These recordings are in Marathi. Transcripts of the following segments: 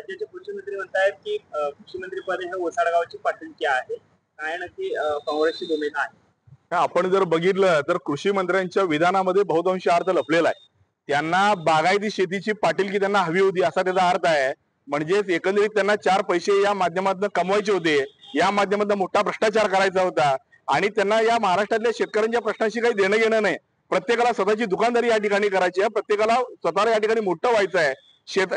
राज्याचे कृषी मंत्री म्हणतायत की कृषी मंत्री पद हे ओसाडगावची पाठिंबी आहे. काय नक्की काँग्रेसची भूमिका आहे? आपण जर बघितलं तर कृषी मंत्र्यांच्या विधानामध्ये बहुतांश अर्थ लपलेला आहे. त्यांना बागायती शेतीची पाटीलकी त्यांना हवी होती असा त्याचा अर्थ आहे. म्हणजेच एकंदरीत त्यांना चार पैसे या माध्यमातून कमवायचे होते, या माध्यमातून मोठा भ्रष्टाचार करायचा होता आणि त्यांना या महाराष्ट्रातल्या शेतकऱ्यांच्या प्रश्नाशी काही देणं घेणं नाही. प्रत्येकाला स्वतःची दुकानदारी या ठिकाणी करायची आहे, प्रत्येकाला स्वतःला या ठिकाणी मोठं व्हायचं आहे.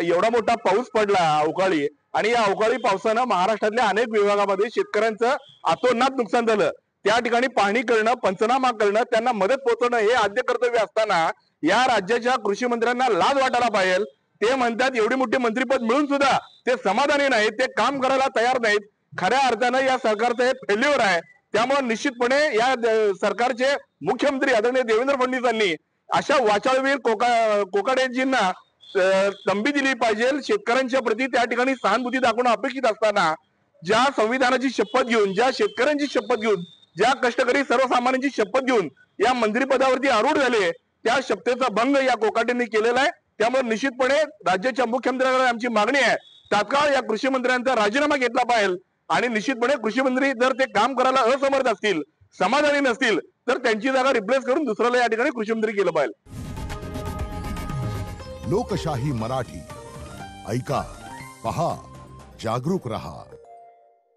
एवढा मोठा पाऊस पडला अवकाळी, आणि या अवकाळी पावसानं महाराष्ट्रातल्या अनेक विभागामध्ये शेतकऱ्यांचं अतोनात नुकसान झालं. त्या ठिकाणी पाहणी करणं, पंचनामा करणं, त्यांना मदत पोहोचवणं हे आद्य कर्तव्य असताना या राज्याच्या कृषी मंत्र्यांना लाज वाटायला पाहिजे. ते म्हणतात एवढी मोठी मंत्रीपद मिळून सुद्धा ते समाधानी नाहीत, ते काम करायला तयार नाहीत. खऱ्या अर्थानं या सरकारचं हे फेल्युअर आहे. त्यामुळे निश्चितपणे या सरकारचे मुख्यमंत्री आदरणीय देवेंद्र फडणवीसांनी अशा वाचाळवीर कोकाडेजींना संधी दिली पाहिजे. शेतकऱ्यांच्या प्रती त्या ठिकाणी सहानुभूती दाखवणं अपेक्षित असताना ज्या संविधानाची शपथ घेऊन, ज्या शेतकऱ्यांची शपथ घेऊन, ज्या कष्टकरी सर्वसामान्यांची शपथ घेऊन या मंत्रिपदावरती आरूढ झाले, त्या शपथेचा भंग या कोकाटेंनी केलेला आहे. त्यामुळे निश्चितपणे राज्याच्या मुख्यमंत्र्यांकडे आमची मागणी आहे, तात्काळ या कृषी मंत्र्यांचा राजीनामा घेतला पाहिजे आणि निश्चितपणे कृषी मंत्री जर ते काम करायला असमर्थ असतील, समाधानी नसतील, तर त्यांची जागा रिप्लेस करून दुसऱ्याला या ठिकाणी कृषी मंत्री केलं पाहिजे. लोकशाही मराठी ऐका, पहा, जागरूक रहा.